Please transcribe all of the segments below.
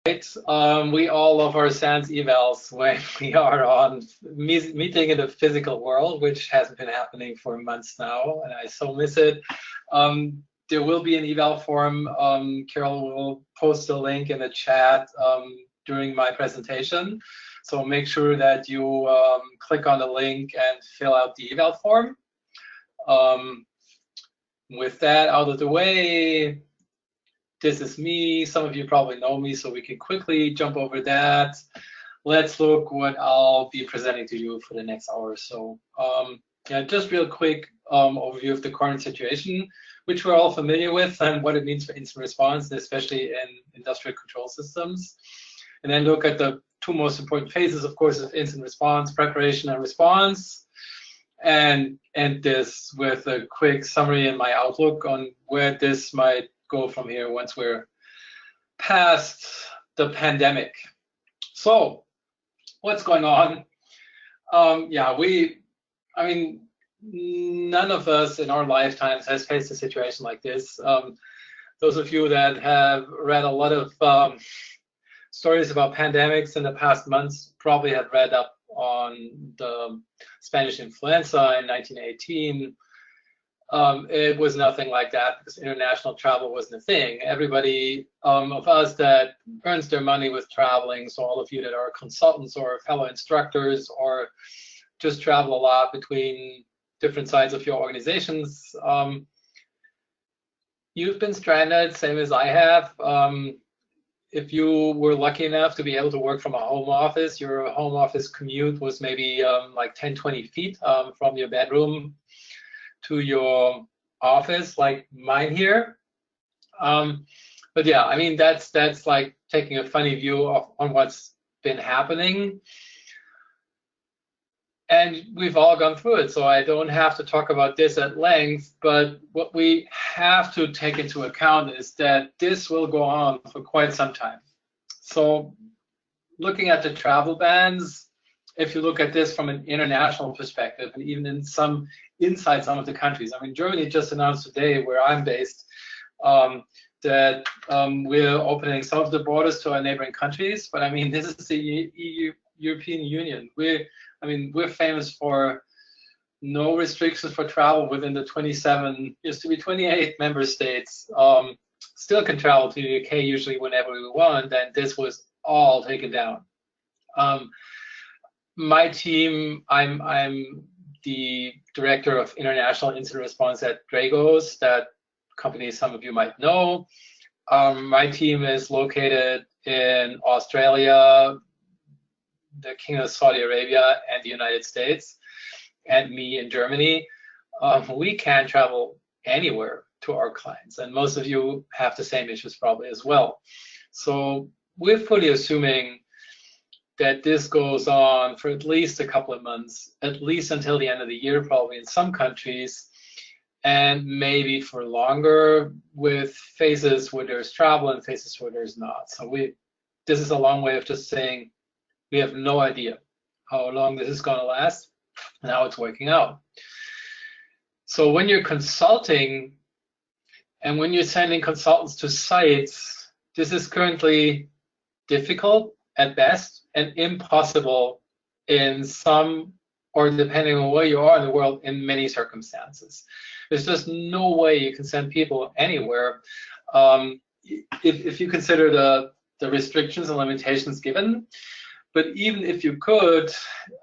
We all love our SANS evals when we are on meeting in the physical world, which hasn't been happening for months now, and I so miss it. There will be an eval form. Carol will post a link in the chat during my presentation. So make sure that you click on the link and fill out the eval form. With that out of the way, this is me. Some of you probably know me, so we can quickly jump over that. Let's look what I'll be presenting to you for the next hour or so. Yeah, just real quick overview of the current situation, which we're all familiar with, and what it means for incident response, especially in industrial control systems. And then look at the two most important phases, of course, of incident response: preparation and response. And end this with a quick summary and my outlook on where this might go from here once we're past the pandemic. So what's going on? Yeah, I mean, none of us in our lifetimes has faced a situation like this. Those of you that have read a lot of stories about pandemics in the past months probably have read up on the Spanish influenza in 1918. It was nothing like that because international travel wasn't a thing. Everybody of us that earns their money with traveling, so all of you that are consultants or fellow instructors or just travel a lot between different sides of your organizations, you've been stranded, same as I have. If you were lucky enough to be able to work from a home office, your home office commute was maybe like 10, 20 feet from your bedroom to your office, like mine here. But yeah, I mean, that's like taking a funny view on what's been happening. And we've all gone through it, so I don't have to talk about this at length, but what we have to take into account is that this will go on for quite some time. So looking at the travel bans, if you look at this from an international perspective, and even inside some of the countries, I mean, Germany just announced today, where I'm based, that we're opening some of the borders to our neighboring countries, but I mean, this is the European Union. We're famous for no restrictions for travel within the 27, used to be 28 member states. Still can travel to the UK usually whenever we want, and this was all taken down. My team, I'm the director of international incident response at Dragos, that company some of you might know. My team is located in Australia, the Kingdom of Saudi Arabia, and the United States, and me in Germany. We can't travel anywhere to our clients, and most of you have the same issues probably as well. So we're fully assuming that this goes on for at least a couple of months, at least until the end of the year, probably in some countries, and maybe for longer, with phases where there's travel and phases where there's not. So this is a long way of just saying we have no idea how long this is going to last and how it's working out. So when you're consulting and when you're sending consultants to sites, this is currently difficult at best and impossible in some, or depending on where you are in the world, in many circumstances. There's just no way you can send people anywhere if you consider the restrictions and limitations given. But even if you could,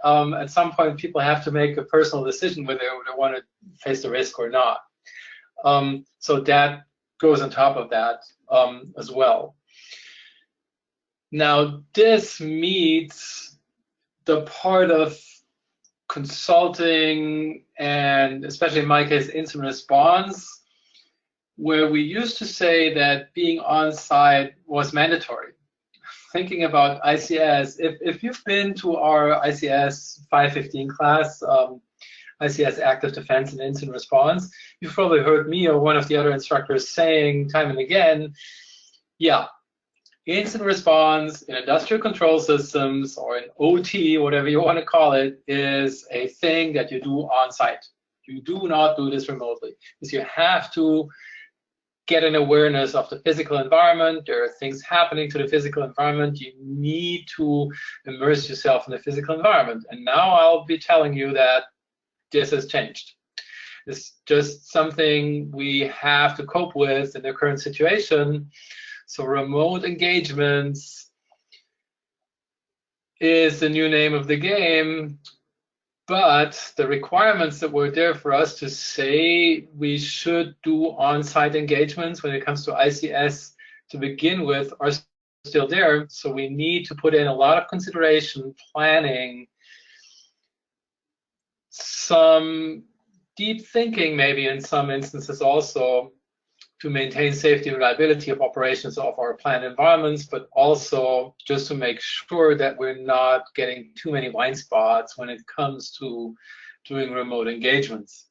at some point, people have to make a personal decision whether they want to face the risk or not. So that goes on top of that as well. Now, this meets the part of consulting, and especially in my case, incident response, where we used to say that being on site was mandatory. Thinking about ICS, if you've been to our ICS 515 class, ICS Active Defense and Incident Response, you've probably heard me or one of the other instructors saying time and again, yeah, incident response in industrial control systems or in OT, whatever you want to call it, is a thing that you do on site. You do not do this remotely, because you have to get an awareness of the physical environment. There are things happening to the physical environment. You need to immerse yourself in the physical environment. And now I'll be telling you that this has changed. It's just something we have to cope with in the current situation. So remote engagements is the new name of the game, but the requirements that were there for us to say we should do on-site engagements when it comes to ICS to begin with are still there. So we need to put in a lot of consideration, planning, some deep thinking maybe in some instances also, to maintain safety and reliability of operations of our planned environments, but also just to make sure that we're not getting too many blind spots when it comes to doing remote engagements.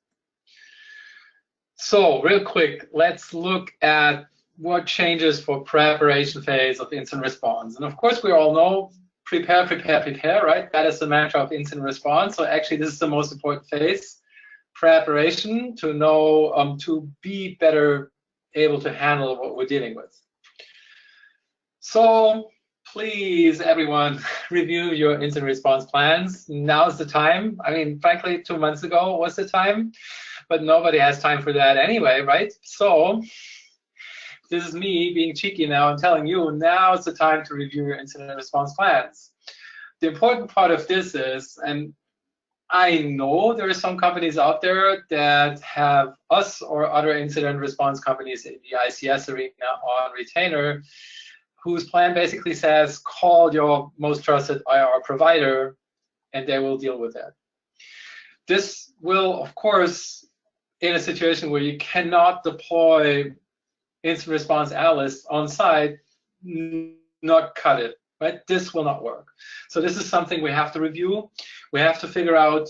So real quick, let's look at what changes for preparation phase of incident response. And of course, we all know prepare, prepare, prepare, right? That is the mantra of incident response. So actually, this is the most important phase, preparation, to know, to be better able to handle what we're dealing with. So please, everyone, review your incident response plans. Now's the time. I mean, frankly, 2 months ago was the time, but nobody has time for that anyway, right? So this is me being cheeky now and telling you now's the time to review your incident response plans. The important part of this is, and I know there are some companies out there that have us or other incident response companies in the ICS arena on retainer, whose plan basically says, call your most trusted IR provider and they will deal with that. This will, of course, in a situation where you cannot deploy incident response analysts on site, not cut it. Right? This will not work. So this is something we have to review. We have to figure out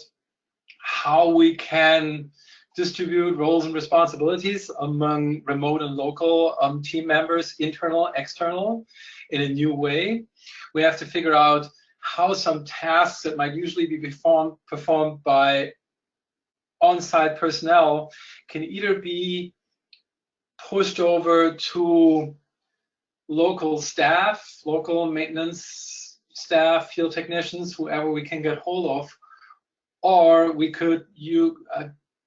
how we can distribute roles and responsibilities among remote and local team members, internal, external, in a new way. We have to figure out how some tasks that might usually be performed by on-site personnel can either be pushed over to local staff, local maintenance staff, field technicians, whoever we can get hold of, or we could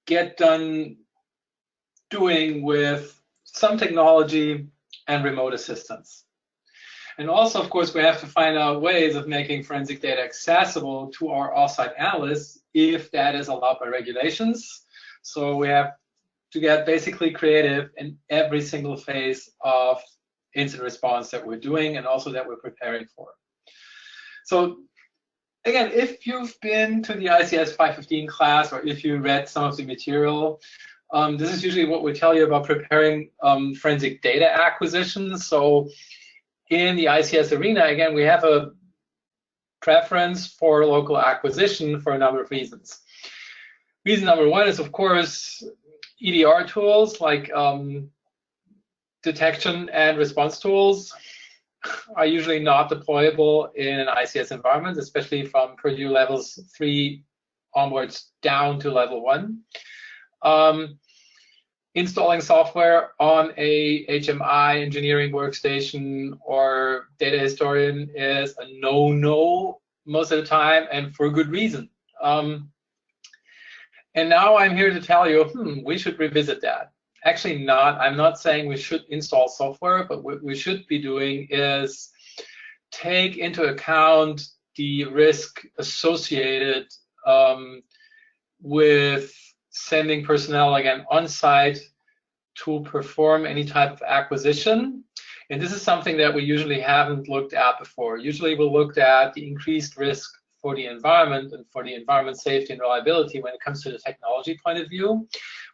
get done doing with some technology and remote assistance. And also, of course, we have to find out ways of making forensic data accessible to our off-site analysts if that is allowed by regulations. So we have to get basically creative in every single phase of incident response that we're doing and also that we're preparing for. So again, if you've been to the ICS 515 class or if you read some of the material, this is usually what we tell you about preparing forensic data acquisition. So in the ICS arena, again, we have a preference for local acquisition for a number of reasons. Reason number one is, of course, EDR tools like detection and response tools are usually not deployable in an ICS environment, especially from Purdue levels 3 onwards down to level 1. Installing software on a HMI engineering workstation or data historian is a no-no most of the time, and for good reason. And now I'm here to tell you, we should revisit that. Actually not. I'm not saying we should install software, but what we should be doing is take into account the risk associated with sending personnel, again, on site to perform any type of acquisition. And this is something that we usually haven't looked at before. Usually we'll look at the increased risk for the environment and for the environment safety and reliability when it comes to the technology point of view.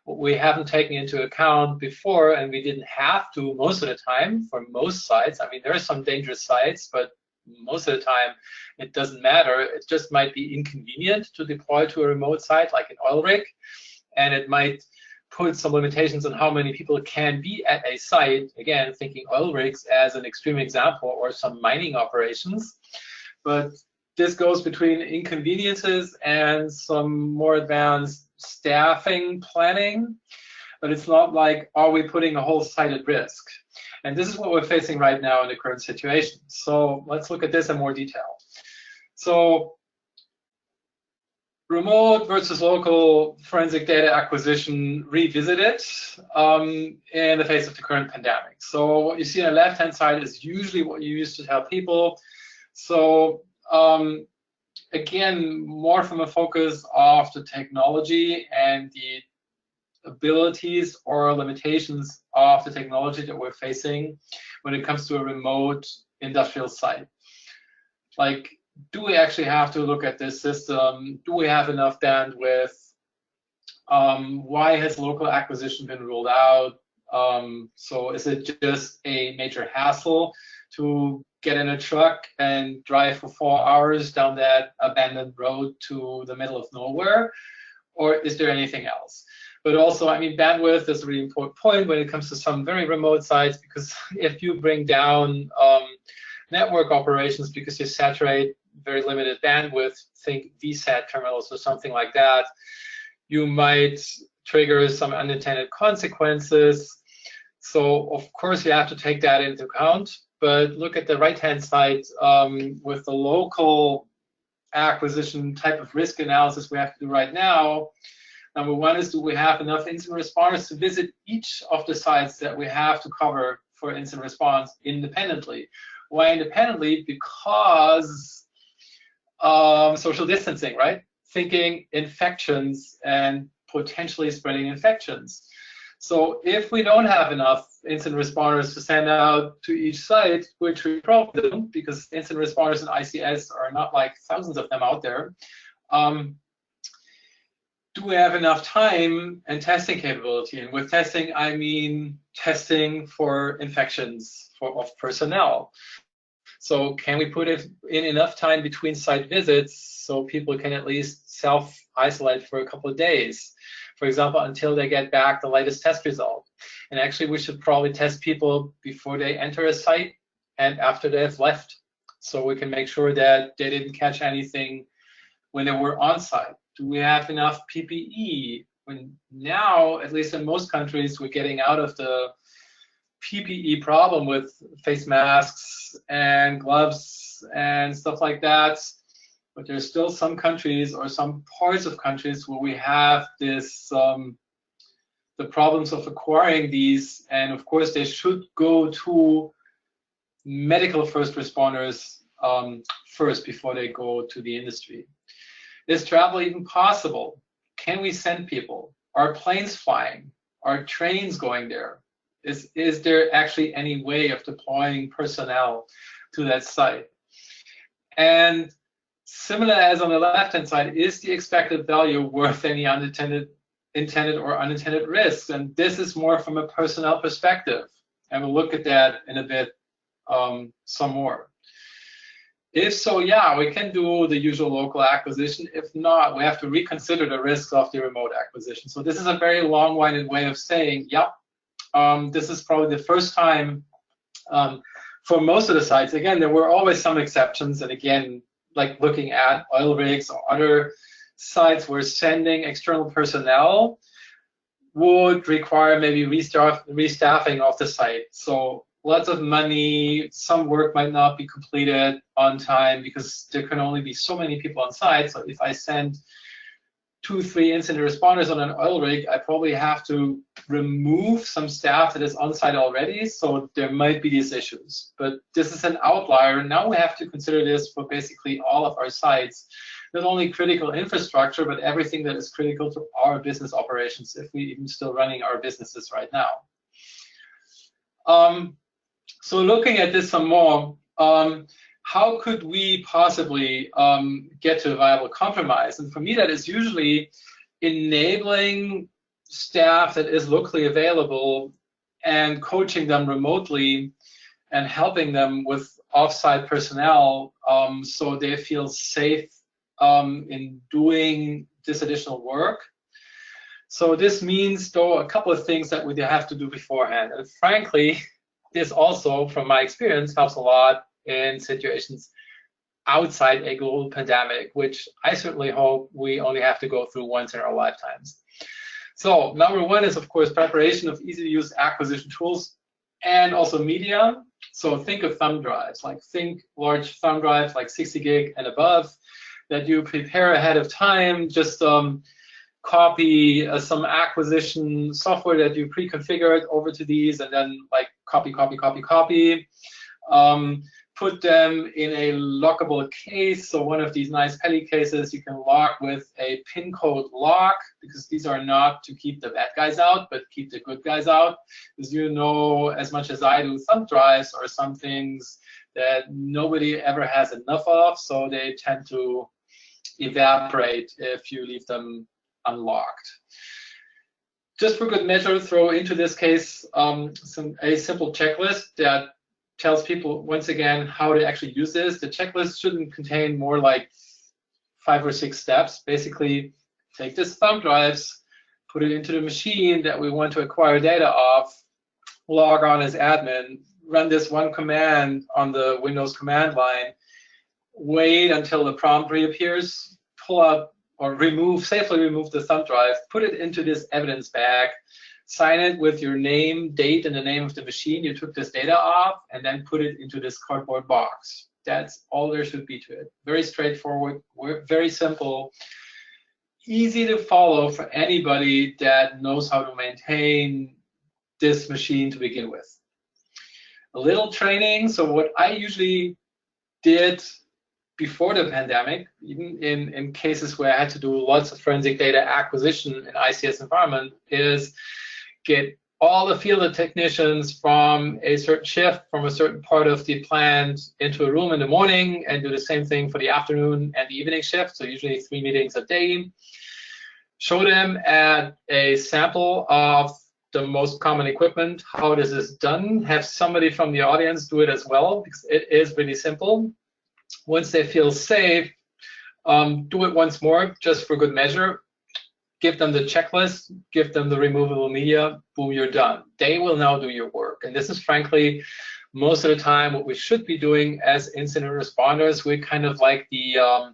What we haven't taken into account before, and we didn't have to most of the time for most sites. I mean, there are some dangerous sites, but most of the time it doesn't matter. It just might be inconvenient to deploy to a remote site like an oil rig, and it might put some limitations on how many people can be at a site. Again, thinking oil rigs as an extreme example, or some mining operations. But this goes between inconveniences and some more advanced staffing planning. but it's not like, are we putting a whole site at risk? And this is what we're facing right now in the current situation. So let's look at this in more detail. So remote versus local forensic data acquisition revisited in the face of the current pandemic. So what you see on the left-hand side is usually what you used to tell people. So again, more from a focus of the technology and the abilities or limitations of the technology that we're facing when it comes to a remote industrial site. Like, do we actually have to look at this system? Do we have enough bandwidth? Why has local acquisition been ruled out? So is it just a major hassle to get in a truck and drive for 4 hours down that abandoned road to the middle of nowhere? Or is there anything else? But also, I mean, bandwidth is a really important point when it comes to some very remote sites, because if you bring down network operations because you saturate very limited bandwidth, think VSAT terminals or something like that, you might trigger some unintended consequences. So of course you have to take that into account. But look at the right-hand side with the local acquisition type of risk analysis we have to do right now. Number one is, do we have enough incident responders to visit each of the sites that we have to cover for incident response independently? Why independently? Because social distancing, right? Thinking infections and potentially spreading infections. So if we don't have enough incident responders to send out to each site, which we probably don't, because incident responders in ICS are not like thousands of them out there, do we have enough time and testing capability? And with testing, I mean testing for infections of personnel. So can we put it in enough time between site visits so people can at least self-isolate for a couple of days? For example, until they get back the latest test result. And actually, we should probably test people before they enter a site and after they've left, so we can make sure that they didn't catch anything when they were on site. Do we have enough PPE? When now, at least in most countries, we're getting out of the PPE problem with face masks and gloves and stuff like that. But there's still some countries or some parts of countries where we have this, the problems of acquiring these. And of course, they should go to medical first responders first before they go to the industry. Is travel even possible? Can we send people? Are planes flying? Are trains going there? Is there actually any way of deploying personnel to that site? And similar as on the left-hand side, is the expected value worth any intended or unintended risks? And this is more from a personnel perspective. And we'll look at that in a bit some more. If so, yeah, we can do the usual local acquisition. If not, we have to reconsider the risks of the remote acquisition. So this is a very long-winded way of saying, yep, this is probably the first time for most of the sites. Again, there were always some exceptions. And again, like looking at oil rigs or other sites where sending external personnel would require maybe restaffing of the site. So lots of money, some work might not be completed on time because there can only be so many people on site. So if I send 2-3 incident responders on an oil rig, I probably have to remove some staff that is on site already. So there might be these issues, but this is an outlier. Now we have to consider this for basically all of our sites, not only critical infrastructure, but everything that is critical to our business operations, if we even still running our businesses right now. So looking at this some more, how could we possibly get to a viable compromise? And for me, that is usually enabling staff that is locally available and coaching them remotely and helping them with offsite personnel so they feel safe in doing this additional work. So this means, though, a couple of things that we have to do beforehand. And frankly, this also, from my experience, helps a lot in situations outside a global pandemic, which I certainly hope we only have to go through once in our lifetimes. So number one is, of course, preparation of easy-to-use acquisition tools and also media. So think of thumb drives, think large thumb drives, like 60 gig and above, that you prepare ahead of time. Just copy some acquisition software that you pre-configured over to these, and then copy. Put them in a lockable case. So one of these nice Pelly cases you can lock with a pin code lock, because these are not to keep the bad guys out, but keep the good guys out. Because you know as much as I do, thumb drives are some things that nobody ever has enough of, so they tend to evaporate if you leave them unlocked. Just for good measure, throw into this case a simple checklist that tells people, once again, how to actually use this. The checklist shouldn't contain more like 5 or 6 steps. Basically, take this thumb drives, put it into the machine that we want to acquire data off, log on as admin, run this one command on the Windows command line, wait until the prompt reappears, pull out or safely remove the thumb drive, put it into this evidence bag, sign it with your name, date, and the name of the machine you took this data off, and then put it into this cardboard box. That's all there should be to it. Very straightforward, very simple, easy to follow for anybody that knows how to maintain this machine to begin with. A little training. So what I usually did before the pandemic, even in cases where I had to do lots of forensic data acquisition in ICS environment, is get all the field technicians from a certain shift, from a certain part of the plant, into a room in the morning and do the same thing for the afternoon and the evening shift. So usually 3 meetings a day. Show them at a sample of the most common equipment, how this is done. Have somebody from the audience do it as well, because it is really simple. Once they feel safe, do it once more, just for good measure. Give them the checklist, give them the removable media, boom, you're done. They will now do your work. And this is frankly, most of the time, what we should be doing as incident responders. We're kind of like the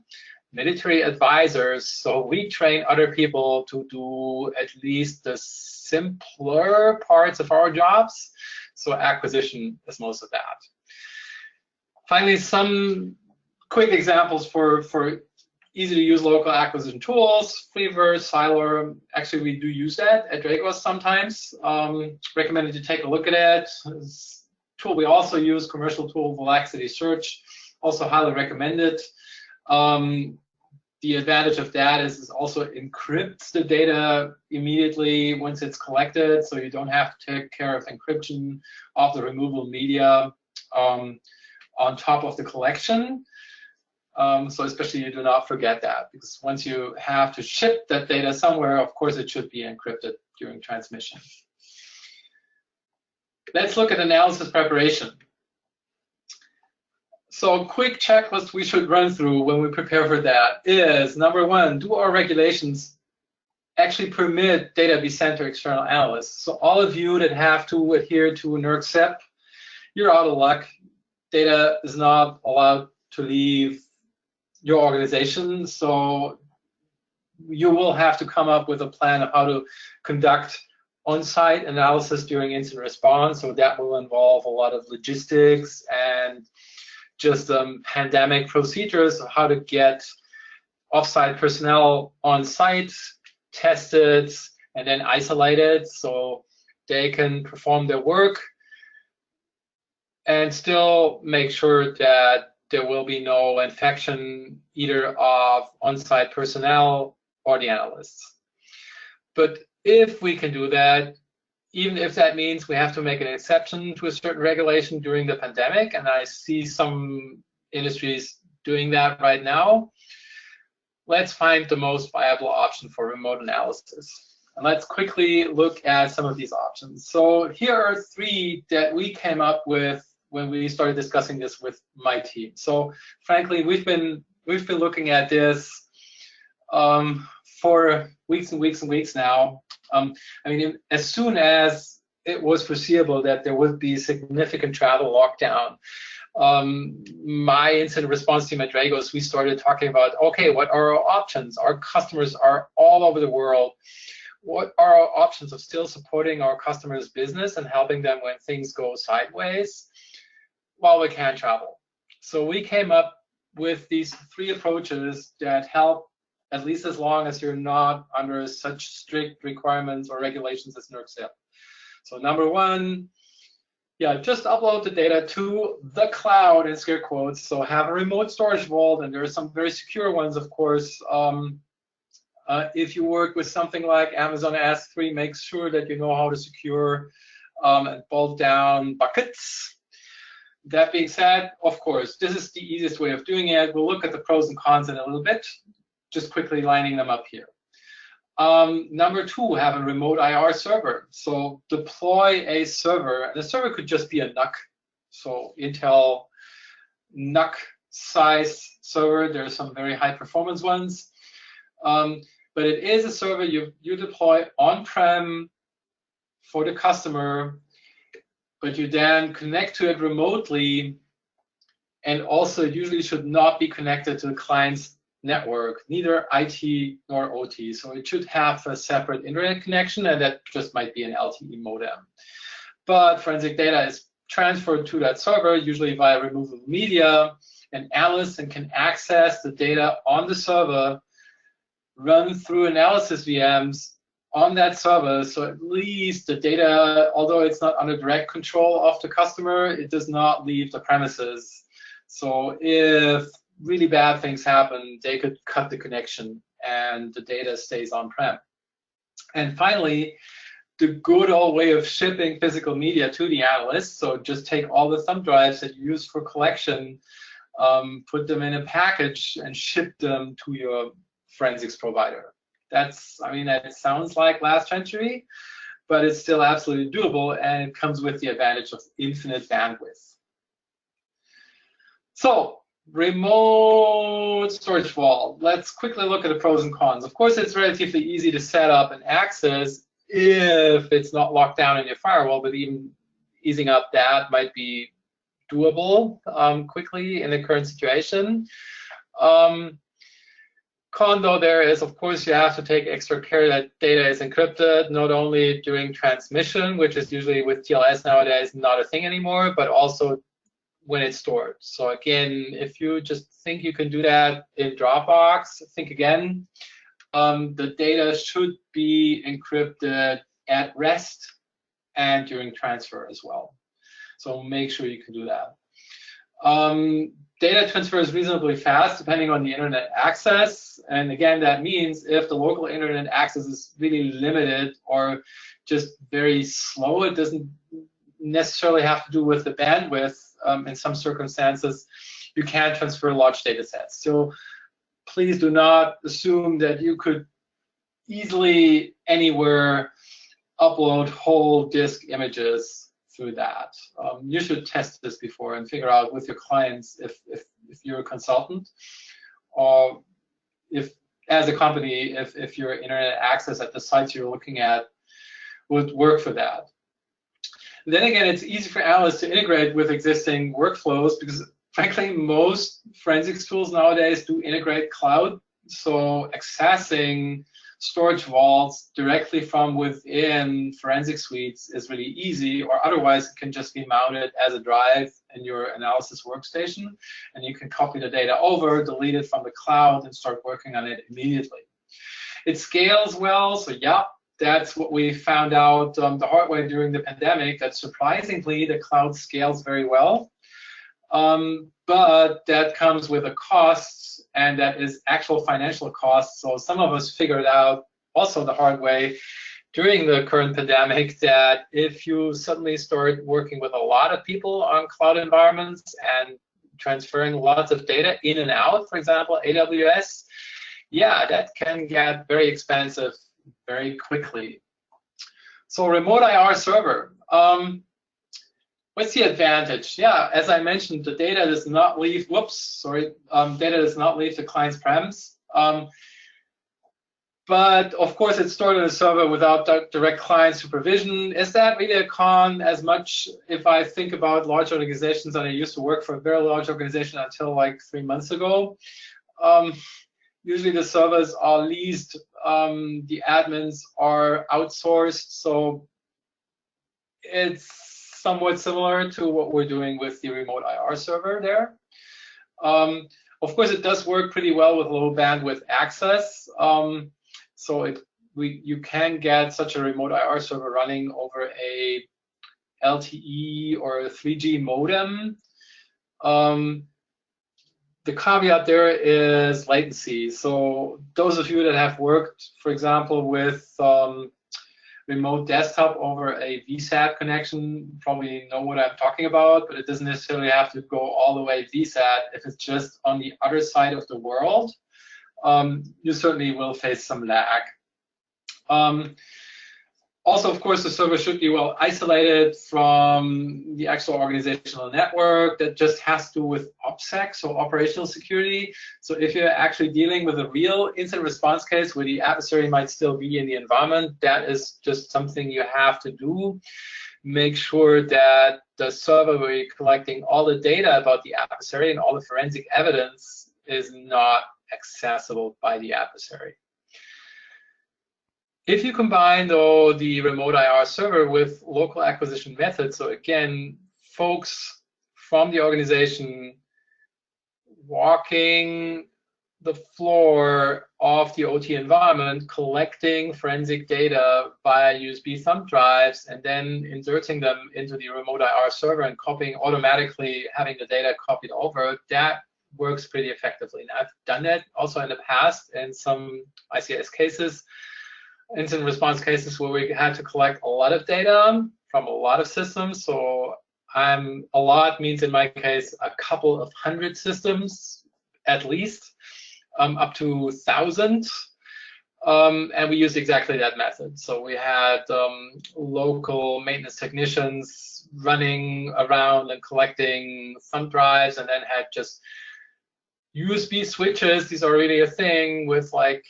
military advisors. So we train other people to do at least the simpler parts of our jobs. So acquisition is most of that. Finally, some quick examples for easy to use local acquisition tools. Freeverse, Siler, actually we do use that at Dragos sometimes. Recommended you take a look at it. This tool we also use, commercial tool, Velocity Search, also highly recommended. The advantage of that is it also encrypts the data immediately once it's collected, so you don't have to take care of encryption of the removable media on top of the collection. So especially you do not forget that, because once you have to ship that data somewhere, of course it should be encrypted during transmission. Let's look at analysis preparation. So a quick checklist we should run through when we prepare for that is, number one, do our regulations actually permit data be sent to external analysts? So all of you that have to adhere to NERC-CEP, you're out of luck. Data is not allowed to leave your organization, so you will have to come up with a plan of how to conduct on-site analysis during incident response. So that will involve a lot of logistics and just pandemic procedures of how to get off-site personnel on-site, tested, and then isolated so they can perform their work and still make sure that there will be no infection either of on-site personnel or the analysts. But if we can do that, even if that means we have to make an exception to a certain regulation during the pandemic, and I see some industries doing that right now, let's find the most viable option for remote analysis. And let's quickly look at some of these options. So here are 3 that we came up with when we started discussing this with my team. So frankly, we've been looking at this for weeks and weeks and weeks now. I mean, as soon as it was foreseeable that there would be significant travel lockdown, my incident response team at Dragos, we started talking about, okay, what are our options? Our customers are all over the world. what are our options of still supporting our customers' business and helping them when things go sideways while we can't travel? So we came up with these 3 approaches that help, at least as long as you're not under such strict requirements or regulations as NERC. So number 1, yeah, just upload the data to the cloud in scare quotes. So have a remote storage vault, and there are some very secure ones, of course. If you work with something like Amazon S3, make sure that you know how to secure and bolt down buckets. That being said, of course, this is the easiest way of doing it. We'll look at the pros and cons in a little bit, just quickly lining them up here. Number 2, have a remote IR server. So deploy a server, and the server could just be a NUC. So Intel NUC size server. There are some very high performance ones. But it is a server you deploy on-prem for the customer, but you then connect to it remotely, and also it usually should not be connected to the client's network, neither IT nor OT. So it should have a separate internet connection, and that just might be an LTE modem. But forensic data is transferred to that server, usually via removable media, and analysts can access the data on the server, run through analysis VMs on that server. So at least the data, although it's not under direct control of the customer, it does not leave the premises. So if really bad things happen, they could cut the connection and the data stays on-prem. And finally, the good old way of shipping physical media to the analyst. So just take all the thumb drives that you use for collection, put them in a package and ship them to your forensics provider. That's, I mean, that sounds like last century, but it's still absolutely doable, and it comes with the advantage of infinite bandwidth. So, remote storage vault. Let's quickly look at the pros and cons. Of course, it's relatively easy to set up and access if it's not locked down in your firewall, but even easing up that might be doable quickly in the current situation. Con though there is, of course, you have to take extra care that data is encrypted, not only during transmission, which is usually with TLS nowadays not a thing anymore, but also when it's stored. So again, if you just think you can do that in Dropbox, think again. The data should be encrypted at rest and during transfer as well. So make sure you can do that. Data transfer is reasonably fast depending on the internet access. And again, that means if the local internet access is really limited or just very slow, it doesn't necessarily have to do with the bandwidth. In some circumstances, you can transfer large data sets. So please do not assume that you could easily anywhere upload whole disk images through that. You should test this before and figure out with your clients if you're a consultant, or if as a company, if your internet access at the sites you're looking at would work for that. Then again, it's easy for analysts to integrate with existing workflows because frankly, most forensics tools nowadays do integrate cloud. So accessing storage vaults directly from within forensic suites is really easy, or otherwise it can just be mounted as a drive in your analysis workstation, and you can copy the data over, delete it from the cloud, and start working on it immediately. It scales well, so yeah, that's what we found out the hard way during the pandemic, that surprisingly the cloud scales very well. But that comes with a cost, and that is actual financial cost. So some of us figured out also the hard way during the current pandemic that if you suddenly start working with a lot of people on cloud environments and transferring lots of data in and out, for example, AWS, yeah, that can get very expensive very quickly. So remote IR server. What's the advantage? Yeah, as I mentioned, the data does not leave, data does not leave the client's premise. But of course, it's stored on a server without direct client supervision. Is that really a con? As much if I think about large organizations, and I used to work for a very large organization until like 3 months ago. Usually the servers are leased, the admins are outsourced, so it's somewhat similar to what we're doing with the remote IR server there. Of course, it does work pretty well with low bandwidth access. So you can get such a remote IR server running over a LTE or a 3G modem. The caveat there is latency. So those of you that have worked, for example, with remote desktop over a VSAT connection probably know what I'm talking about, but it doesn't necessarily have to go all the way VSAT. If it's just on the other side of the world, you certainly will face some lag. Also, of course, the server should be well isolated from the actual organizational network. That just has to do with OPSEC, so operational security. So if you're actually dealing with a real incident response case where the adversary might still be in the environment, that is just something you have to do. Make sure that the server where you're collecting all the data about the adversary and all the forensic evidence is not accessible by the adversary. If you combine, though, the remote IR server with local acquisition methods, so again, folks from the organization walking the floor of the OT environment, collecting forensic data via USB thumb drives, and then inserting them into the remote IR server and copying automatically, having the data copied over, that works pretty effectively. And I've done that also in the past in some ICS cases, incident response cases where we had to collect a lot of data from a lot of systems. So a lot means in my case a couple of hundred systems at least, up to 1,000. And we used exactly that method. So we had local maintenance technicians running around and collecting thumb drives, and then had just USB switches. These are really a thing with like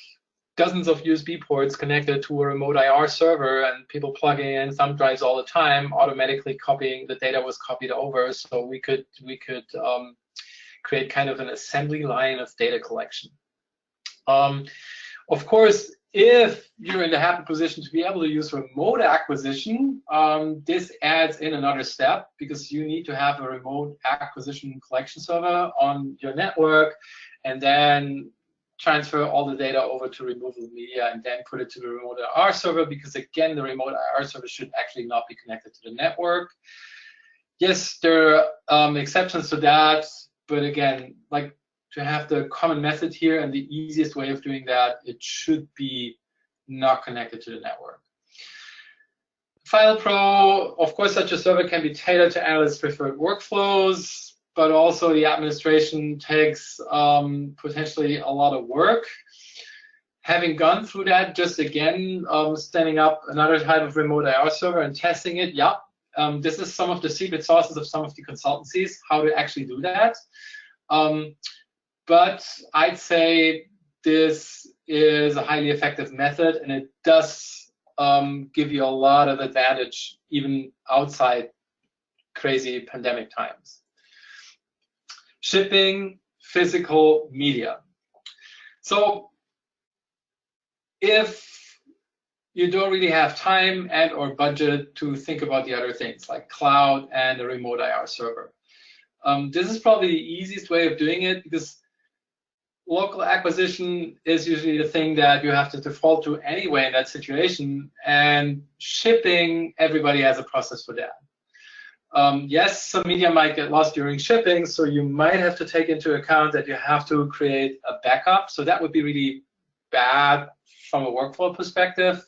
dozens of USB ports connected to a remote IR server, and people plugging in thumb drives all the time, automatically copying the data was copied over. So we could create kind of an assembly line of data collection. Of course, if you're in the happy position to be able to use remote acquisition, this adds in another step, because you need to have a remote acquisition collection server on your network, and then transfer all the data over to removal media and then put it to the remote IR server, because again, the remote IR server should actually not be connected to the network. Yes, there are exceptions to that, but again, like to have the common method here and the easiest way of doing that, it should be not connected to the network. File Pro, of course, such a server can be tailored to analysts' preferred workflows, but also the administration takes potentially a lot of work. Having gone through that, just again, standing up another type of remote IR server and testing it, yeah, this is some of the secret sauces of some of the consultancies, how to actually do that. But I'd say this is a highly effective method, and it does give you a lot of advantage even outside crazy pandemic times. Shipping physical media. So if you don't really have time and or budget to think about the other things like cloud and a remote IR server, this is probably the easiest way of doing it, because local acquisition is usually the thing that you have to default to anyway in that situation, and shipping, everybody has a process for that. Yes, some media might get lost during shipping, so you might have to take into account that you have to create a backup. So that would be really bad from a workflow perspective.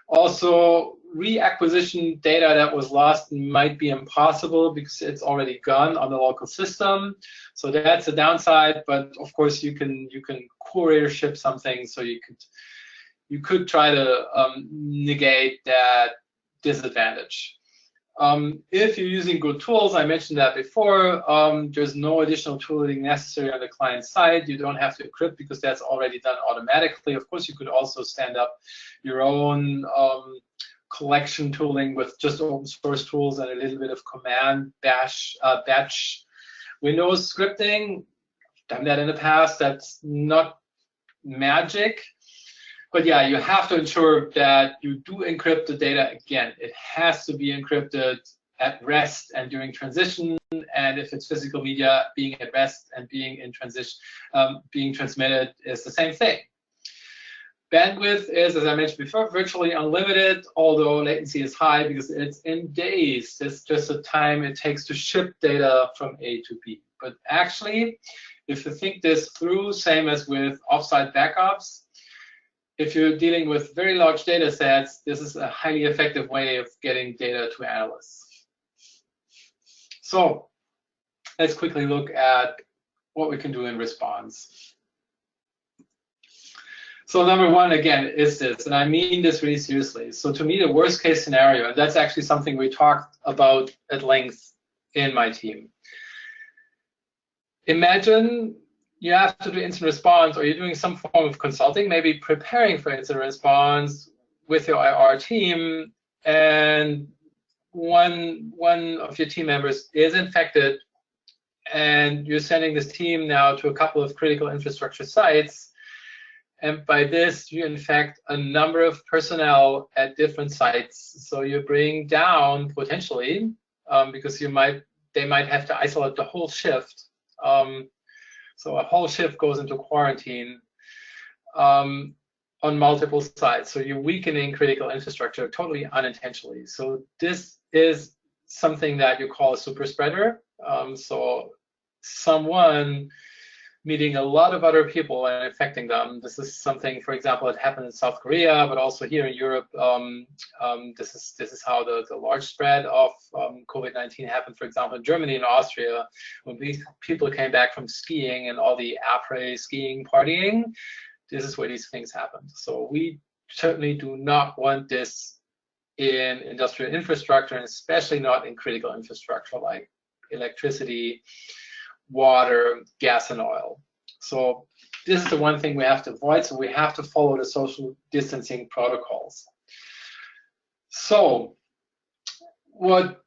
Also, reacquisition data that was lost might be impossible because it's already gone on the local system. So that's a downside, but of course you can courier ship something, so you could try to negate that disadvantage. If you're using good tools, I mentioned that before, there's no additional tooling necessary on the client side. You don't have to encrypt because that's already done automatically. Of course, you could also stand up your own collection tooling with just open source tools and a little bit of command batch Windows scripting. I've done that in the past. That's not magic. But yeah, you have to ensure that you do encrypt the data. Again, it has to be encrypted at rest and during transition. And if it's physical media, being at rest and being in transition, being transmitted is the same thing. Bandwidth is, as I mentioned before, virtually unlimited, although latency is high because it's in days. It's just the time it takes to ship data from A to B. But actually, if you think this through, same as with offsite backups, if you're dealing with very large data sets, this is a highly effective way of getting data to analysts. So let's quickly look at what we can do in response. So number one, again, is this, and I mean this really seriously. So to me, the worst case scenario, and that's actually something we talked about at length in my team. Imagine you have to do incident response, or you're doing some form of consulting, maybe preparing for incident response with your IR team, and one of your team members is infected, and you're sending this team now to a couple of critical infrastructure sites, and by this you infect a number of personnel at different sites. So you bring down potentially, because they might have to isolate the whole shift. So a whole shift goes into quarantine on multiple sites. So you're weakening critical infrastructure totally unintentionally. So this is something that you call a super spreader. So someone meeting a lot of other people and infecting them. This is something, for example, that happened in South Korea, but also here in Europe. This is how the large spread of COVID-19 happened, for example, in Germany and Austria, when these people came back from skiing and all the après skiing partying. This is where these things happened. So we certainly do not want this in industrial infrastructure, and especially not in critical infrastructure like electricity, water, gas, and oil. So this is the one thing we have to avoid. So we have to follow the social distancing protocols. So what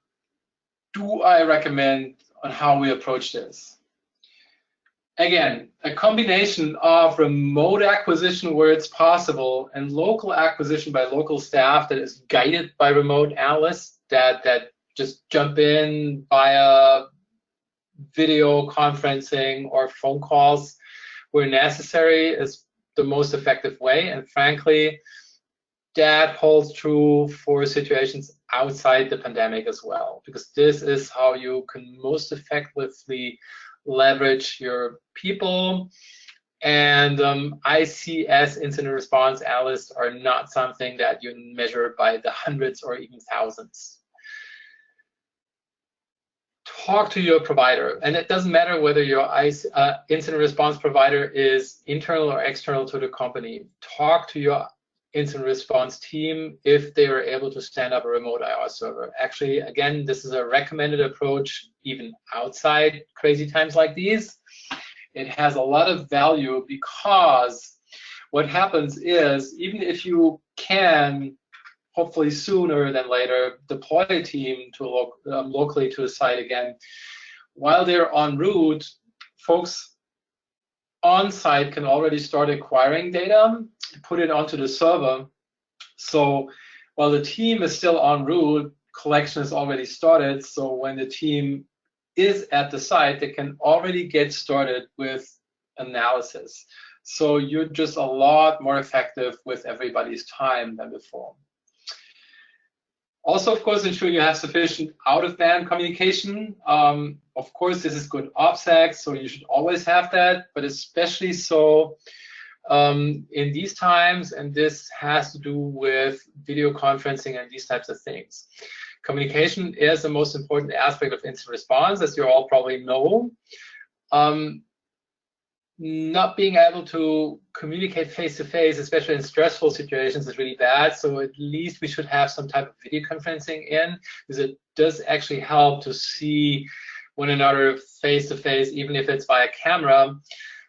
do I recommend on how we approach this? Again, a combination of remote acquisition where it's possible and local acquisition by local staff that is guided by remote analysts that just jump in via video conferencing or phone calls where necessary is the most effective way. And frankly, that holds true for situations outside the pandemic as well, because this is how you can most effectively leverage your people. And ICS incident response analysts are not something that you measure by the hundreds or even thousands. Talk to your provider, and it doesn't matter whether your incident response provider is internal or external to the company. Talk to your incident response team if they are able to stand up a remote IR server. Actually, again, this is a recommended approach even outside crazy times like these. It has a lot of value because what happens is, even if you can hopefully sooner than later deploy a team to locally to a site again, while they're en route, folks on site can already start acquiring data, put it onto the server. So while the team is still en route, collection has already started. So when the team is at the site, they can already get started with analysis. So you're just a lot more effective with everybody's time than before. Also, of course, ensure you have sufficient out-of-band communication. Of course, this is good OPSEC, so you should always have that, but especially so in these times, and this has to do with video conferencing and these types of things. Communication is the most important aspect of incident response, as you all probably know. Not being able to communicate face-to-face, especially in stressful situations, is really bad. So at least we should have some type of video conferencing in, because it does actually help to see one another face-to-face, even if it's via camera.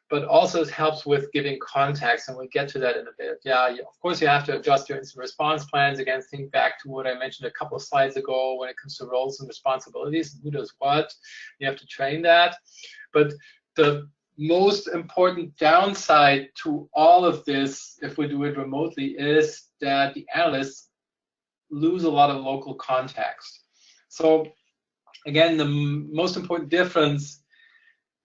But also it helps with giving context, and we'll get to that in a bit. Yeah, of course you have to adjust your incident response plans. Again, think back to what I mentioned a couple of slides ago when it comes to roles and responsibilities, who does what. You have to train that. But the most important downside to all of this, if we do it remotely, is that the analysts lose a lot of local context. So again, the most important difference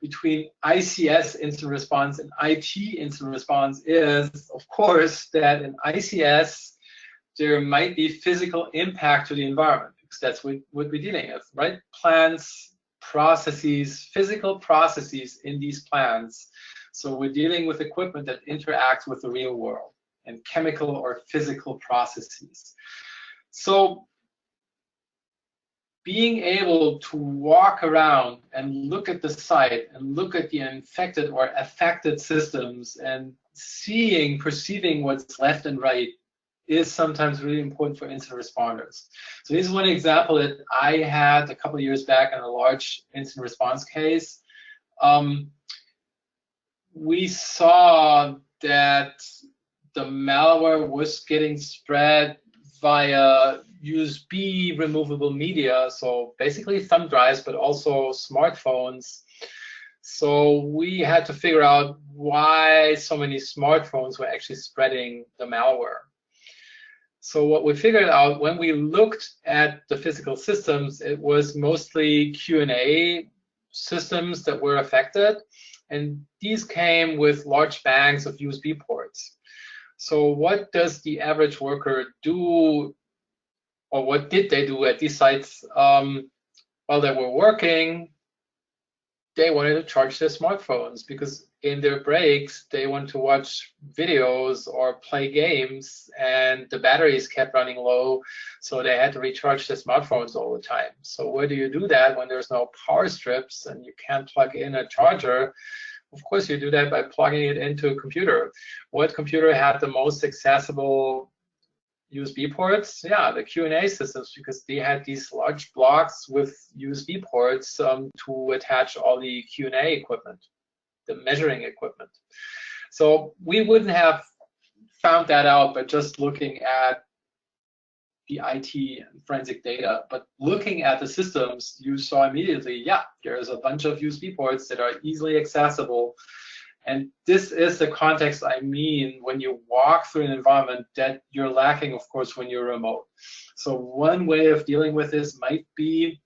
between ICS incident response and IT incident response is, of course, that in ICS, there might be physical impact to the environment, because that's what we're dealing with, right? Plants, processes, physical processes in these plants. So we're dealing with equipment that interacts with the real world and chemical or physical processes. So being able to walk around and look at the site and look at the infected or affected systems and perceiving what's left and right is sometimes really important for incident responders. So this is one example that I had a couple of years back in a large incident response case. We saw that the malware was getting spread via USB removable media, so basically thumb drives, but also smartphones. So we had to figure out why so many smartphones were actually spreading the malware. So what we figured out when we looked at the physical systems, it was mostly Q&A systems that were affected, and these came with large banks of USB ports. So what does the average worker do, or what did they do at these sites while they were working? They wanted to charge their smartphones, because in their breaks, they want to watch videos or play games, and the batteries kept running low, so they had to recharge their smartphones all the time. So where do you do that when there's no power strips and you can't plug in a charger? Of course, you do that by plugging it into a computer. What computer had the most accessible USB ports? Yeah, the Q&A systems, because they had these large blocks with USB ports to attach all the Q&A equipment, the measuring equipment. So we wouldn't have found that out by just looking at the IT and forensic data, but looking at the systems, you saw immediately, yeah, there's a bunch of USB ports that are easily accessible. And this is the context I mean when you walk through an environment that you're lacking, of course, when you're remote. So one way of dealing with this might be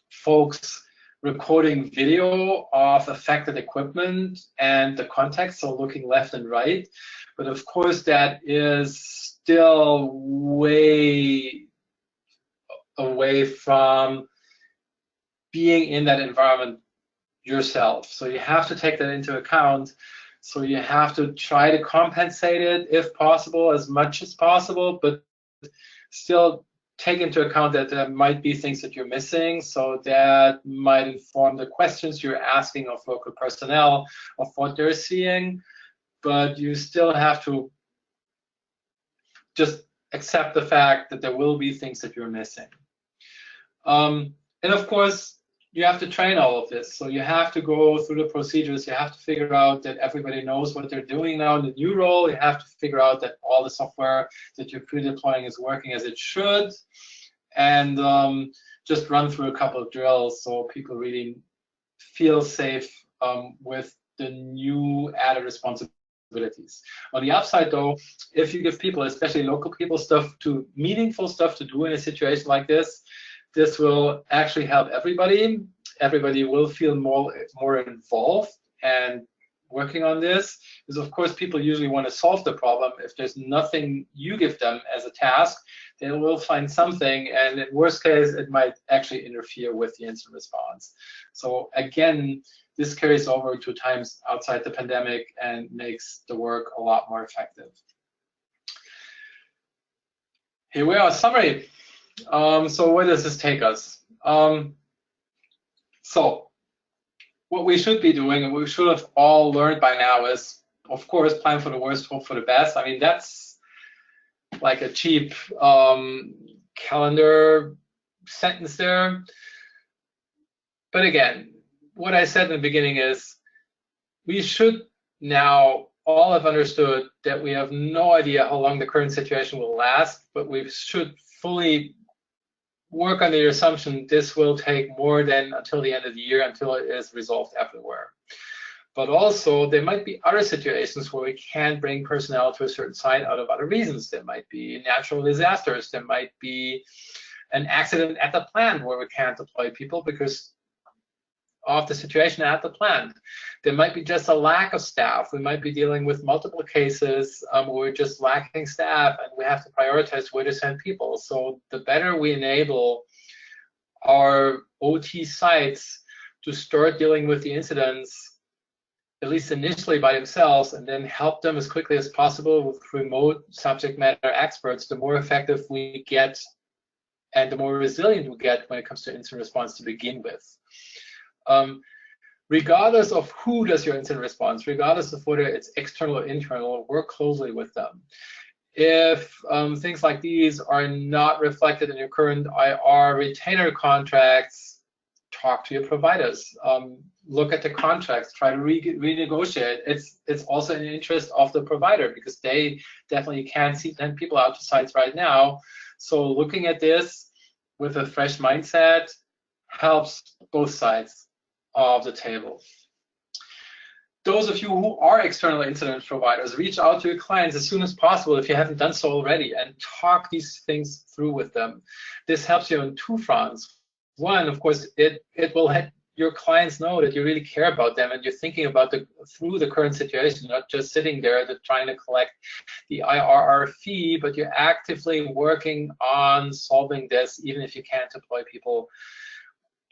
folks recording video of affected equipment and the context, so looking left and right. But of course, that is still way away from being in that environment yourself. So you have to take that into account. So you have to try to compensate it if possible, as much as possible, but still take into account that there might be things that you're missing. So that might inform the questions you're asking of local personnel of what they're seeing, but you still have to just accept the fact that there will be things that you're missing. And of course, you have to train all of this. So you have to go through the procedures. You have to figure out that everybody knows what they're doing now in the new role. You have to figure out that all the software that you're pre-deploying is working as it should. And just run through a couple of drills so people really feel safe with the new added responsibilities. On the upside, though, if you give people, especially local people, meaningful stuff to do in a situation like this, this will actually help everybody. Everybody will feel more involved and working on this. Because of course, people usually want to solve the problem. If there's nothing you give them as a task, they will find something, and in worst case, it might actually interfere with the incident response. So again, this carries over to times outside the pandemic and makes the work a lot more effective. Here we are, summary. So where does this take us? So what we should be doing, and we should have all learned by now, is, of course, plan for the worst, hope for the best. I mean, that's like a cheap calendar sentence there. But again, what I said in the beginning is we should now all have understood that we have no idea how long the current situation will last, but we should fully work under the assumption this will take more than until the end of the year, until it is resolved everywhere. But also, there might be other situations where we can't bring personnel to a certain site out of other reasons. There might be natural disasters. There might be an accident at the plant where we can't deploy people because of the situation at the plant. There might be just a lack of staff. We might be dealing with multiple cases where we're just lacking staff, and we have to prioritize where to send people. So the better we enable our OT sites to start dealing with the incidents, at least initially by themselves, and then help them as quickly as possible with remote subject matter experts, the more effective we get and the more resilient we get when it comes to incident response to begin with. Regardless of who does your incident response, regardless of whether it's external or internal, work closely with them. If things like these are not reflected in your current IR retainer contracts, talk to your providers. Look at the contracts, try to renegotiate. It's also in the interest of the provider because they definitely can't send people out to sites right now. So looking at this with a fresh mindset helps both sides of the table. Those of you who are external incident providers, reach out to your clients as soon as possible if you haven't done so already, and talk these things through with them. This helps you on two fronts. One, of course, it will let your clients know that you really care about them and you're thinking about through the current situation, not just sitting there trying to collect the IRR fee, but you're actively working on solving this, even if you can't deploy people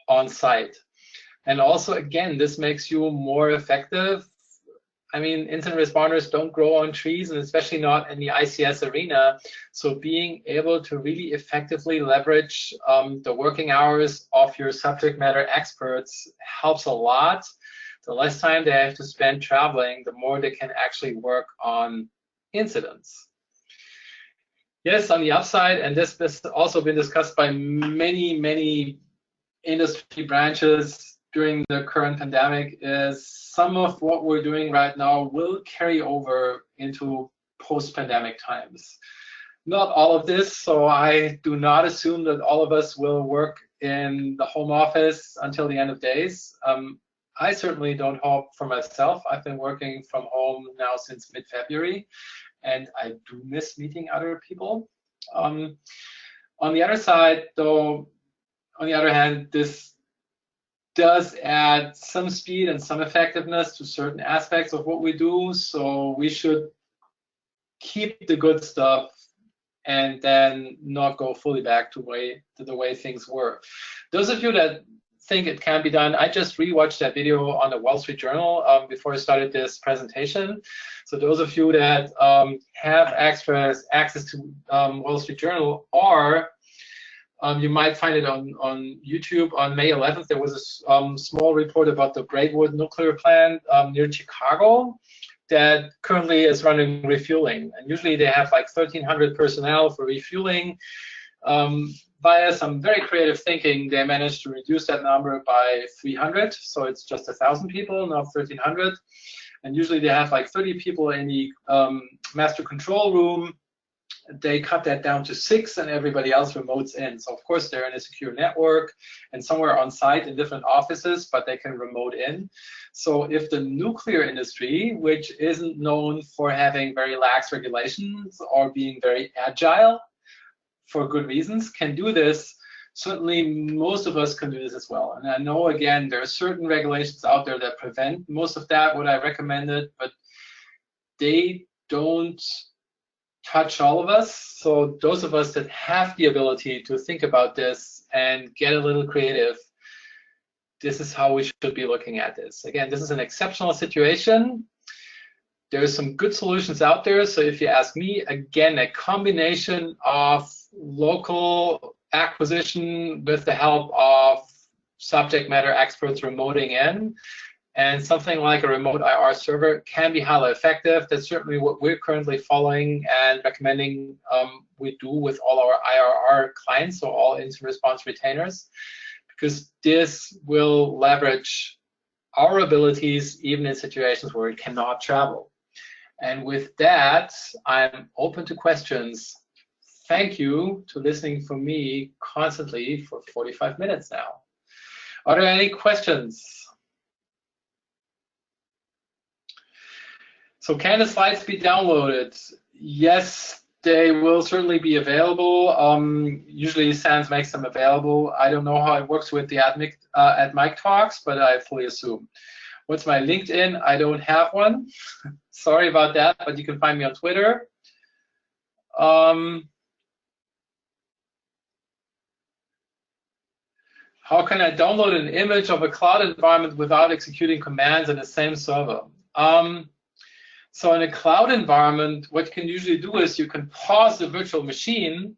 on site. And also, again, this makes you more effective. I mean, incident responders don't grow on trees, and especially not in the ICS arena. So being able to really effectively leverage the working hours of your subject matter experts helps a lot. The less time they have to spend traveling, the more they can actually work on incidents. Yes, on the upside, and this has also been discussed by many industry branches during the current pandemic, is some of what we're doing right now will carry over into post-pandemic times. Not all of this, so I do not assume that all of us will work in the home office until the end of days. I certainly don't hope for myself. I've been working from home now since mid-February, and I do miss meeting other people. On the other side, though, on the other hand, this does add some speed and some effectiveness to certain aspects of what we do. So we should keep the good stuff and then not go fully back to the way things were. Those of you that think it can be done, I just rewatched that video on the Wall Street Journal before I started this presentation. So those of you that have access to Wall Street Journal, or you might find it on YouTube. On May 11th, there was a small report about the Braidwood nuclear plant near Chicago that currently is running refueling. And usually they have like 1,300 personnel for refueling. Via some very creative thinking, they managed to reduce that number by 300. So it's just 1,000 people, not 1,300. And usually they have like 30 people in the master control room. They cut that down to 6, and everybody else remotes in. So of course they're in a secure network and somewhere on site in different offices, but they can remote in. So if the nuclear industry, which isn't known for having very lax regulations or being very agile for good reasons, can do this, certainly most of us can do this as well. And I know, again, there are certain regulations out there that prevent most of that, what I recommended, but they don't touch all of us. So those of us that have the ability to think about this and get a little creative, this is how we should be looking at this. Again, this is an exceptional situation. There's some good solutions out there. So if you ask me, again, a combination of local acquisition with the help of subject matter experts remoting in, and something like a remote IR server can be highly effective. That's certainly what we're currently following and recommending we do with all our IRR clients, so all incident response retainers, because this will leverage our abilities even in situations where we cannot travel. And with that, I'm open to questions. Thank you to listening for me constantly for 45 minutes now. Are there any questions? So can the slides be downloaded? Yes, they will certainly be available. Usually SANS makes them available. I don't know how it works with the at Mic Talks, but I fully assume. What's my LinkedIn? I don't have one. Sorry about that, but you can find me on Twitter. How can I download an image of a cloud environment without executing commands in the same server? So in a cloud environment, what you can usually do is you can pause the virtual machine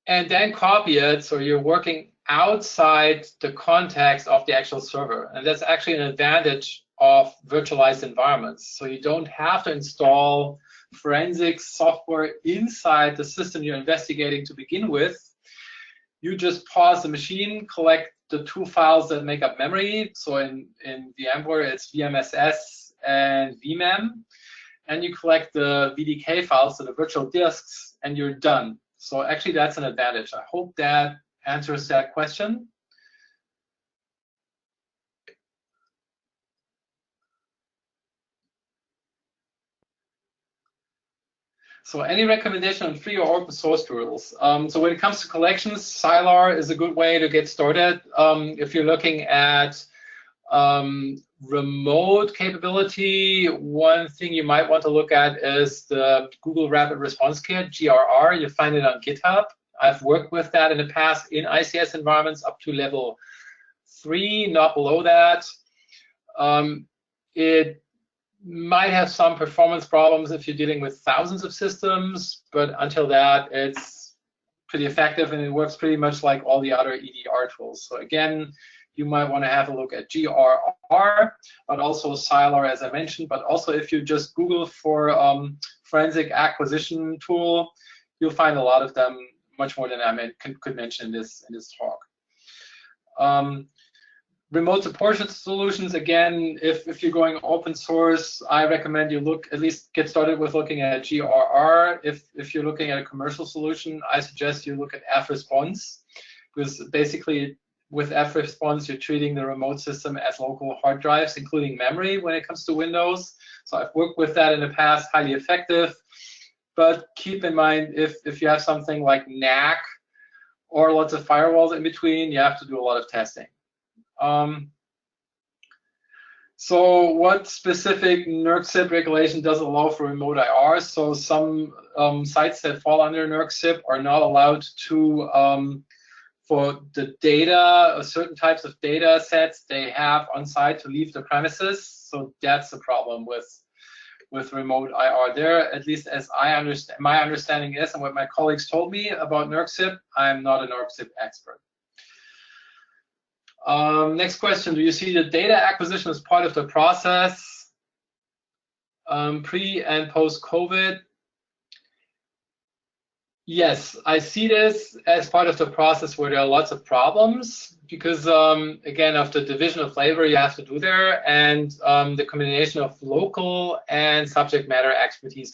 and then copy it, so you're working outside the context of the actual server. And that's actually an advantage of virtualized environments. So you don't have to install forensic software inside the system you're investigating to begin with. You just pause the machine, collect the two files that make up memory. So in VMware, it's VMSS and VMem. And you collect the VDK files, so the virtual disks, and you're done. So actually, that's an advantage. I hope that answers that question. So any recommendation on free or open source tools? So when it comes to collections, Sylar is a good way to get started. If you're looking at remote capability, one thing you might want to look at is the Google Rapid Response Kit, GRR. You find it on GitHub. I've worked with that in the past in ICS environments up to level 3, not below that. It might have some performance problems if you're dealing with thousands of systems, but until that, it's pretty effective, and it works pretty much like all the other EDR tools. So again, you might want to have a look at GRR, but also Sylar, as I mentioned. But also, if you just Google for forensic acquisition tool, you'll find a lot of them, much more than I could mention in this talk. Remote support solutions, again, if you're going open source, I recommend you at least get started with looking at GRR. If you're looking at a commercial solution, I suggest you look at fresponse, because basically with fresponse, you're treating the remote system as local hard drives, including memory when it comes to Windows. So I've worked with that in the past, highly effective. But keep in mind, if you have something like NAC or lots of firewalls in between, you have to do a lot of testing. So what specific NERC-CIP regulation does allow for remote IR? So some sites that fall under NERC-CIP are not allowed to, for the data, certain types of data sets they have on site, to leave the premises. So that's the problem with remote IR there, at least as I understand. My understanding is, and what my colleagues told me about NERC-CIP, I'm not a NERC-CIP expert. Next question, do you see the data acquisition as part of the process pre and post-COVID? Yes, I see this as part of the process where there are lots of problems because, again, of the division of labor you have to do there, and the combination of local and subject matter expertise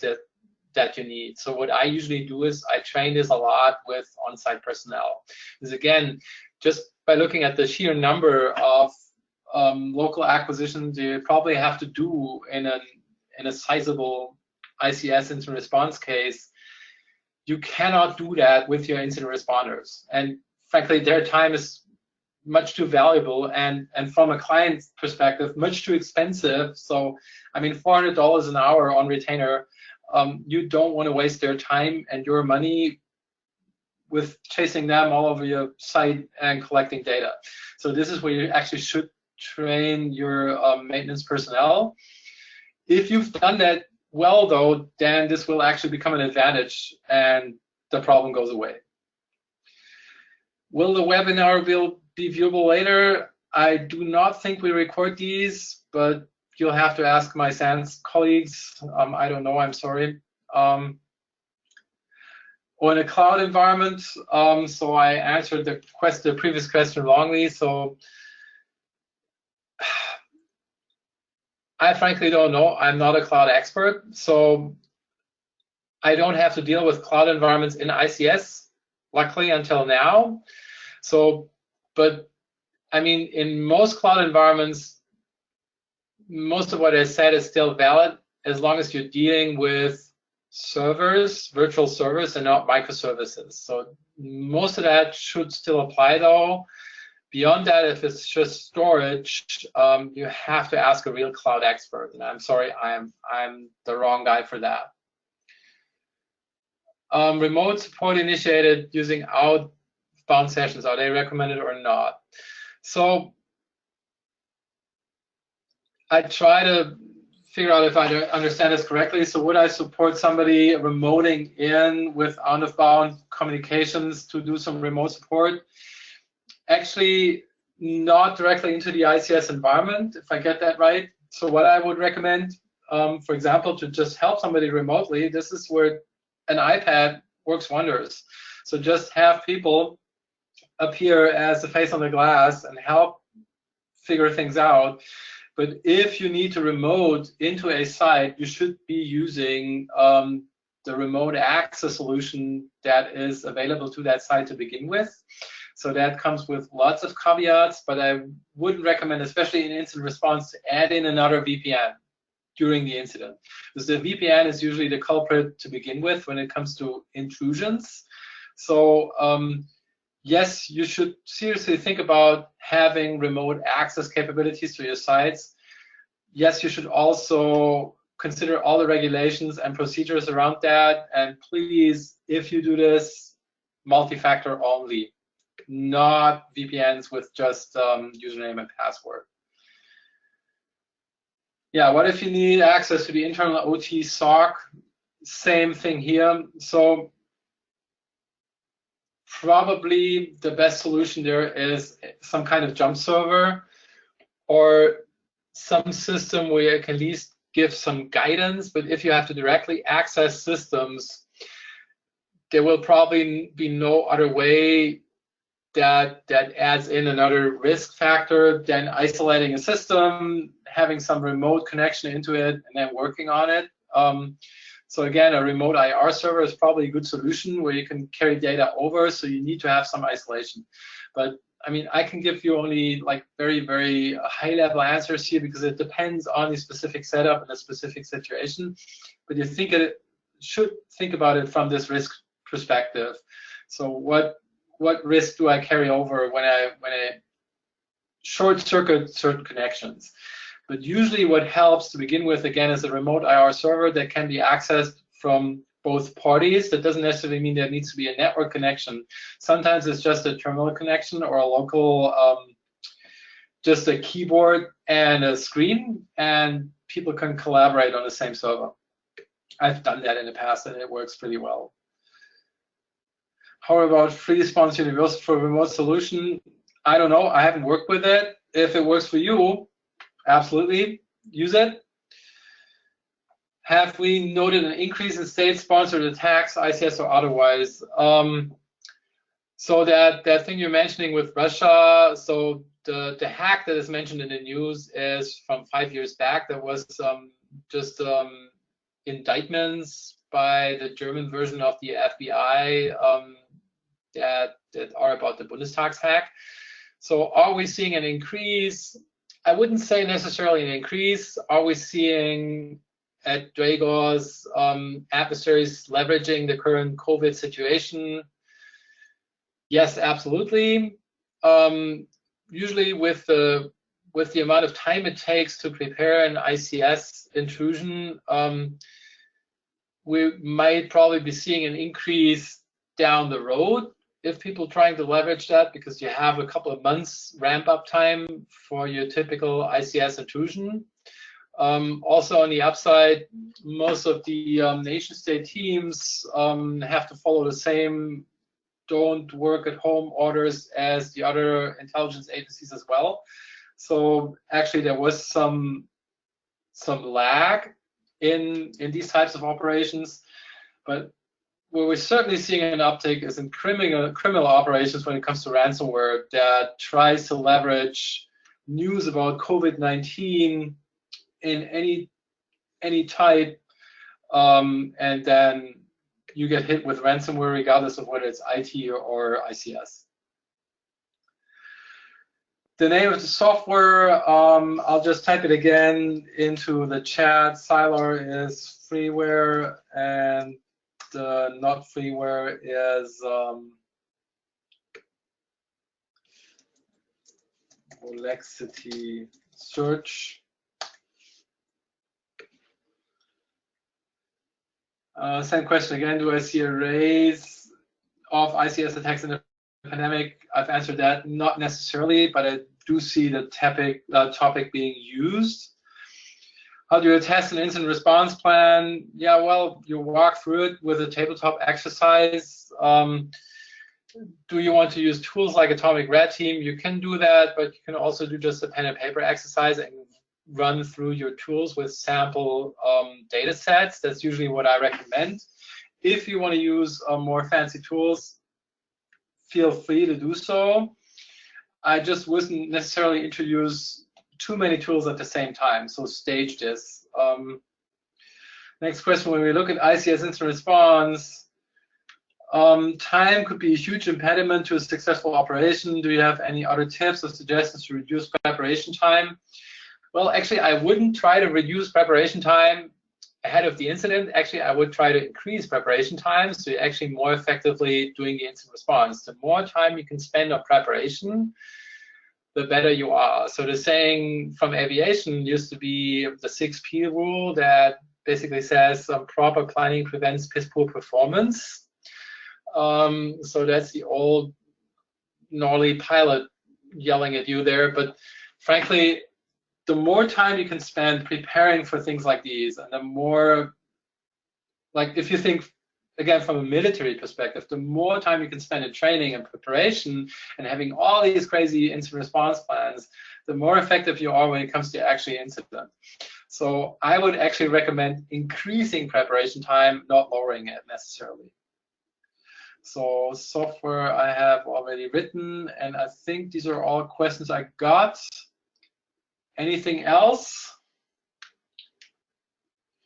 that you need. So what I usually do is I train this a lot with on-site personnel. Because again, just by looking at the sheer number of local acquisitions you probably have to do in a sizable ICS incident response case, you cannot do that with your incident responders. And frankly, their time is much too valuable, and from a client perspective, much too expensive. So, I mean, $400 an hour on retainer, you don't want to waste their time and your money with chasing them all over your site and collecting data. So this is where you actually should train your maintenance personnel. If you've done that well, though, then this will actually become an advantage and the problem goes away. Will the webinar be viewable later? I do not think we record these, but you'll have to ask my SANS colleagues. I don't know, I'm sorry. Or in a cloud environment, so I answered the previous question wrongly. So I frankly don't know. I'm not a cloud expert, so I don't have to deal with cloud environments in ICS, luckily, until now. So, but I mean, in most cloud environments, most of what I said is still valid as long as you're dealing with servers, virtual servers, and not microservices. So most of that should still apply though. Beyond that, if it's just storage, you have to ask a real cloud expert. And I'm sorry, I'm the wrong guy for that. Remote support initiated using outbound sessions, are they recommended or not? So I try to figure out if I understand this correctly. So would I support somebody remoting in with out-of-bound communications to do some remote support? Actually, not directly into the ICS environment, if I get that right. So what I would recommend, for example, to just help somebody remotely, this is where an iPad works wonders. So just have people appear as the face on the glass and help figure things out. But if you need to remote into a site, you should be using the remote access solution that is available to that site to begin with. So that comes with lots of caveats, but I wouldn't recommend, especially in incident response, to add in another VPN during the incident, because the VPN is usually the culprit to begin with when it comes to intrusions. So yes, you should seriously think about having remote access capabilities to your sites. Yes, you should also consider all the regulations and procedures around that. And please, if you do this, multi-factor only, not VPNs with just username and password. Yeah, what if you need access to the internal OT SOC? Same thing here. So probably the best solution there is some kind of jump server or some system where you can at least give some guidance. But if you have to directly access systems, there will probably be no other way that adds in another risk factor than isolating a system, having some remote connection into it, and then working on it. So again, a remote IR server is probably a good solution where you can carry data over, so you need to have some isolation. But I mean, I can give you only like very, very high-level answers here because it depends on the specific setup and the specific situation. But you should think about it from this risk perspective. So what risk do I carry over when I short circuit certain connections? But usually what helps to begin with, again, is a remote IR server that can be accessed from both parties. That doesn't necessarily mean there needs to be a network connection. Sometimes it's just a terminal connection or a local, just a keyboard and a screen, and people can collaborate on the same server. I've done that in the past and it works pretty well. How about free response universal for remote solution? I don't know, I haven't worked with it. If it works for you, absolutely use it. Have we noted an increase in state-sponsored attacks, ICS or otherwise? So that thing you're mentioning with Russia, so the hack that is mentioned in the news is from 5 years back. There was just indictments by the German version of the FBI that are about the Bundestag hack. So are we seeing an increase? I wouldn't say necessarily an increase. Are we seeing at Dragos adversaries leveraging the current COVID situation? Yes, absolutely. Usually with the amount of time it takes to prepare an ICS intrusion, we might probably be seeing an increase down the road if people trying to leverage that, because you have a couple of months ramp up time for your typical ICS intrusion. Also on the upside, most of the nation state teams have to follow the same don't work at home orders as the other intelligence agencies as well. So actually there was some lag in these types of operations, but where we're certainly seeing an uptick is in criminal operations when it comes to ransomware that tries to leverage news about COVID-19 in any type, and then you get hit with ransomware regardless of whether it's IT or ICS. The name of the software, I'll just type it again into the chat. Sylar is freeware, and the not freeware is Volexity Search. Same question again. Do I see a raise of ICS attacks in the pandemic? I've answered that. Not necessarily, but I do see the topic being used. How do you test an incident response plan? Yeah, well, you walk through it with a tabletop exercise. Do you want to use tools like Atomic Red Team? You can do that, but you can also do just a pen and paper exercise and run through your tools with sample data sets. That's usually what I recommend. If you want to use more fancy tools, feel free to do so. I just wouldn't necessarily introduce too many tools at the same time, so stage this. Next question, when we look at ICS incident response, time could be a huge impediment to a successful operation. Do you have any other tips or suggestions to reduce preparation time? Well, actually, I wouldn't try to reduce preparation time ahead of the incident. Actually, I would try to increase preparation time, so you're actually more effectively doing the incident response. The more time you can spend on preparation, the better you are. So the saying from aviation used to be the 6P rule that basically says proper planning prevents piss poor performance. So that's the old gnarly pilot yelling at you there. But frankly, the more time you can spend preparing for things like these, and the more, like if you think, again, from a military perspective, the more time you can spend in training and preparation and having all these crazy incident response plans, the more effective you are when it comes to actually incident. So I would actually recommend increasing preparation time, not lowering it necessarily. So software I have already written, and I think these are all questions I got. Anything else?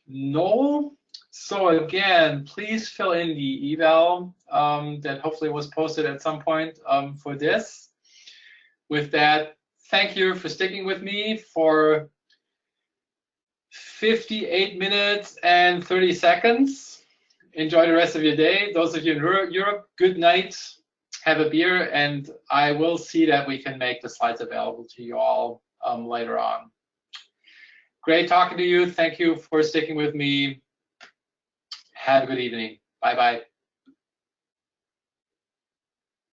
No. So again, please fill in the eval that hopefully was posted at some point for this. With that, thank you for sticking with me for 58 minutes and 30 seconds. Enjoy the rest of your day. Those of you in Europe, good night. Have a beer, and I will see that we can make the slides available to you all later on. Great talking to you. Thank you for sticking with me. Have a good evening. Bye-bye.